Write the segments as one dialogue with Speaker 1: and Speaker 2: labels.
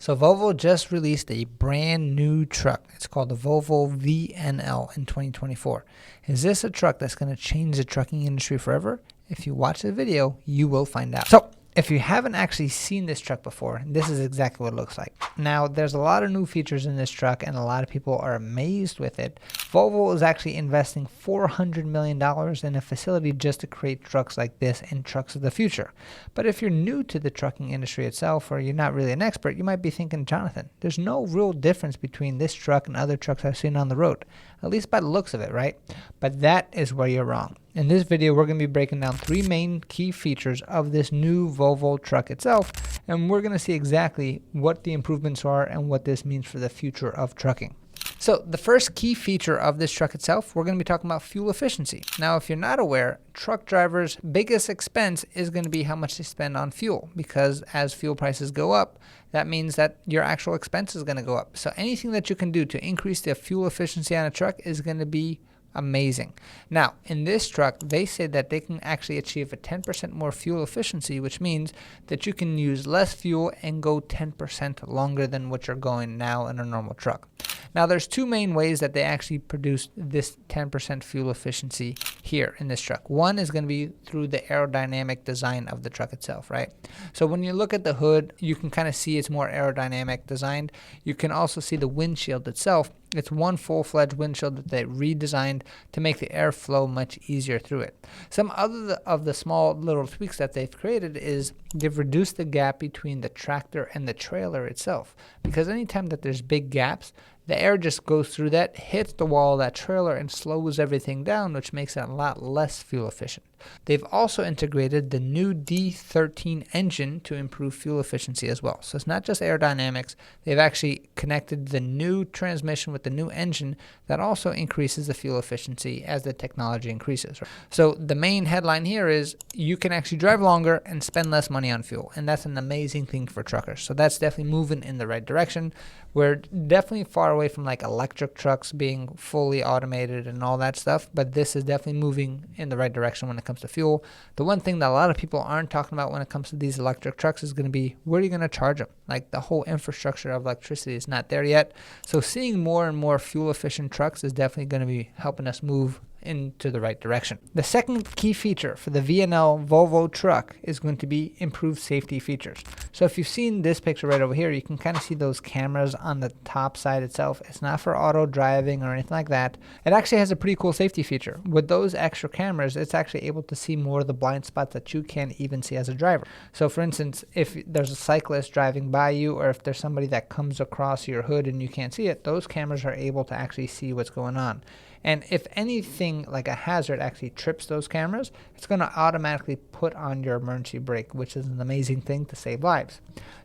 Speaker 1: So Volvo just released a brand new truck. It's called the Volvo VNL in 2024. Is this a truck that's going to change the trucking industry forever? If you watch the video, you will find out. So if you haven't actually seen this truck before, this is exactly what it looks like. Now, there's a lot of new features in this truck, and a lot of people are amazed with it. Volvo is actually investing $400 million in a facility just to create trucks like this and trucks of the future. But if you're new to the trucking industry itself, or you're not really an expert, you might be thinking, Jonathan, there's no real difference between this truck and other trucks I've seen on the road, at least by the looks of it, right? But that is where you're wrong. In this video, we're going to be breaking down 3 main key features of this new Volvo truck itself, and we're going to see exactly what the improvements are and what this means for the future of trucking. So the first key feature of this truck itself, we're going to be talking about fuel efficiency. Now, if you're not aware, truck drivers' biggest expense is going to be how much they spend on fuel, because as fuel prices go up, that means that your actual expense is going to go up. So anything that you can do to increase the fuel efficiency on a truck is going to be amazing. Now, in this truck, they say that they can actually achieve a 10% more fuel efficiency, which means that you can use less fuel and go 10% longer than what you're going now in a normal truck. Now, there's 2 main ways that they actually produce this 10% fuel efficiency here in this truck. One is going to be through the aerodynamic design of the truck itself, right? So when you look at the hood, you can kind of see it's more aerodynamic designed. You can also see the windshield itself. It's one full-fledged windshield that they redesigned to make the airflow much easier through it. Some other of the small little tweaks that they've created is they've reduced the gap between the tractor and the trailer itself, because anytime that there's big gaps, the air just goes through that, hits the wall of that trailer, and slows everything down, which makes it a lot less fuel efficient. They've also integrated the new D13 engine to improve fuel efficiency as well. So it's not just aerodynamics. They've actually connected the new transmission with the new engine that also increases the fuel efficiency as the technology increases. So the main headline here is you can actually drive longer and spend less money on fuel, and that's an amazing thing for truckers. So that's definitely moving in the right direction. We're definitely far away from like electric trucks being fully automated and all that stuff, but this is definitely moving in the right direction when it comes to fuel. The one thing that a lot of people aren't talking about when it comes to these electric trucks is going to be, where are you going to charge them? Like, the whole infrastructure of electricity is not there yet. So seeing more and more fuel efficient trucks is definitely going to be helping us move into the right direction. The second key feature for the VNL Volvo truck is going to be improved safety features. So if you've seen this picture right over here, you can kind of see those cameras on the top side itself. It's not for auto driving or anything like that. It actually has a pretty cool safety feature. With those extra cameras, it's actually able to see more of the blind spots that you can't even see as a driver. So for instance, if there's a cyclist driving by you, or if there's somebody that comes across your hood and you can't see it, those cameras are able to actually see what's going on. And if anything like a hazard actually trips those cameras, it's going to automatically put on your emergency brake, which is an amazing thing to save lives.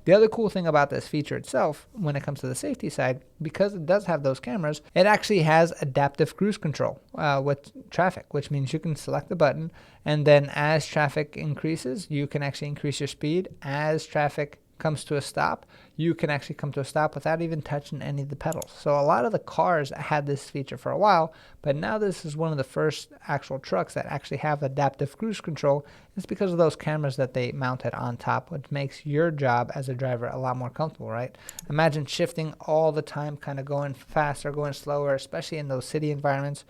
Speaker 1: The other cool thing about this feature itself, when it comes to the safety side, because it does have those cameras, it actually has adaptive cruise control with traffic, which means you can select the button, and then as traffic increases, you can actually increase your speed. As traffic comes to a stop, you can actually come to a stop without even touching any of the pedals. So a lot of the cars had this feature for a while, but now this is one of the first actual trucks that actually have adaptive cruise control. It's because of those cameras that they mounted on top, which makes your job as a driver a lot more comfortable, right? Imagine shifting all the time, kind of going faster, going slower, especially in those city environments,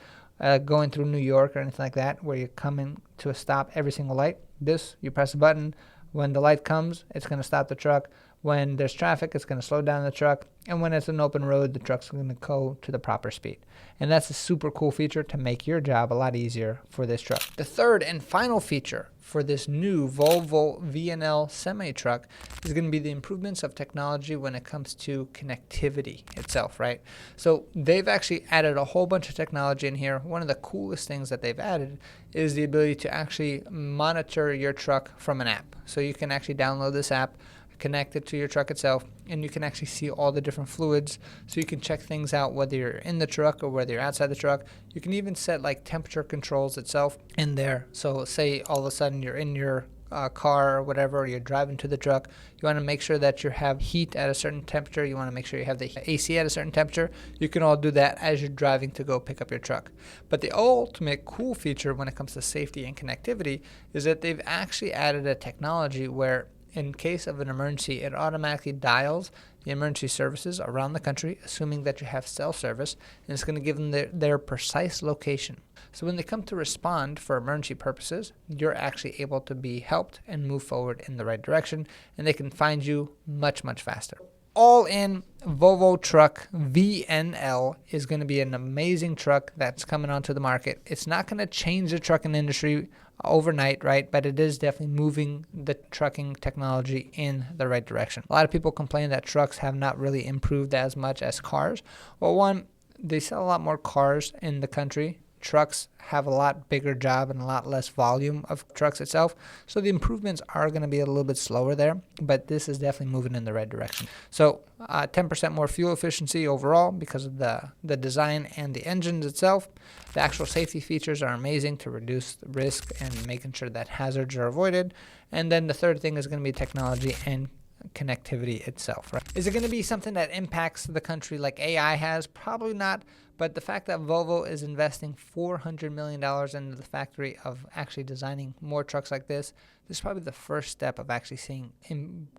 Speaker 1: going through New York or anything like that, where you're coming to a stop every single light. This, you press a button. When the light comes, it's going to stop the truck. When there's traffic, it's going to slow down the truck. And when it's an open road, the truck's going to go to the proper speed. And that's a super cool feature to make your job a lot easier for this truck. The third and final feature for this new Volvo VNL semi-truck is going to be the improvements of technology when it comes to connectivity itself, right? So they've actually added a whole bunch of technology in here. One of the coolest things that they've added is the ability to actually monitor your truck from an app. So you can actually download this app, connect it to your truck itself, and you can actually see all the different fluids, so you can check things out whether you're in the truck or whether you're outside the truck. You can even set like temperature controls itself in there. So say all of a sudden you're in your car or whatever, or you're driving to the truck, you want to make sure that you have heat at a certain temperature, you want to make sure you have the AC at a certain temperature. You can all do that as you're driving to go pick up your truck. But the ultimate cool feature when it comes to safety and connectivity is that they've actually added a technology where in case of an emergency, it automatically dials the emergency services around the country, assuming that you have cell service, and it's going to give them their precise location. So when they come to respond for emergency purposes, you're actually able to be helped and move forward in the right direction, and they can find you much, much faster. All-in Volvo truck VNL is going to be an amazing truck that's coming onto the market. It's not going to change the trucking industry overnight, right? But it is definitely moving the trucking technology in the right direction. A lot of people complain that trucks have not really improved as much as cars. Well, one, they sell a lot more cars in the country. Trucks have a lot bigger job and a lot less volume of trucks itself, so the improvements are going to be a little bit slower there, but this is definitely moving in the right direction. So 10% more fuel efficiency overall because of the design and the engines itself. The actual safety features are amazing to reduce the risk and making sure that hazards are avoided. And then the third thing is going to be technology and connectivity itself, right? Is it going to be something that impacts the country like AI has? Probably not. But the fact that Volvo is investing $400 million into the factory of actually designing more trucks like this is probably the first step of actually seeing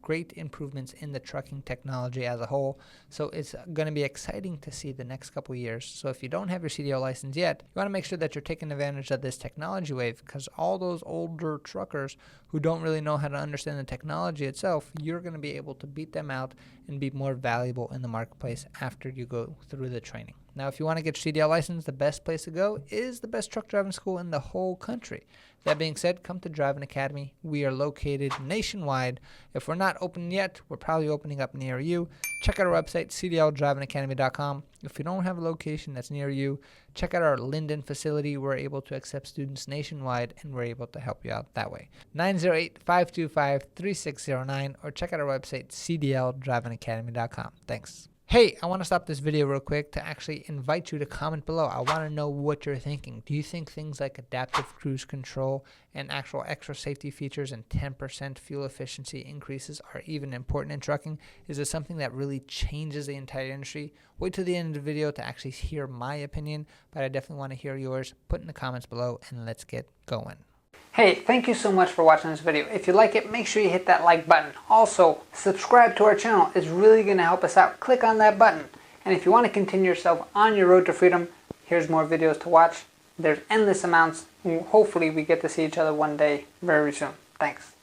Speaker 1: great improvements in the trucking technology as a whole. So it's going to be exciting to see the next couple of years. So if you don't have your CDL license yet, you want to make sure that you're taking advantage of this technology wave, because all those older truckers who don't really know how to understand the technology itself, you're going to be able to beat them out and be more valuable in the marketplace after you go through the training. Now, if you want to get your CDL license, the best place to go is the best truck driving school in the whole country. That being said, come to Driving Academy. We are located nationwide. If we're not open yet, we're probably opening up near you. Check out our website, cdldrivingacademy.com. If you don't have a location that's near you, check out our Linden facility. We're able to accept students nationwide, and we're able to help you out that way. 908-525-3609, or check out our website, cdldrivingacademy.com. Thanks. Hey, I want to stop this video real quick to actually invite you to comment below. I want to know what you're thinking. Do you think things like adaptive cruise control and actual extra safety features and 10% fuel efficiency increases are even important in trucking? Is it something that really changes the entire industry? Wait till the end of the video to actually hear my opinion, but I definitely want to hear yours. Put in the comments below and let's get going. Hey, thank you so much for watching this video. If you like it, make sure you hit that like button. Also, subscribe to our channel. It's really going to help us out. Click on that button. And if you want to continue yourself on your road to freedom, here's more videos to watch. There's endless amounts. Hopefully we get to see each other one day very soon. Thanks.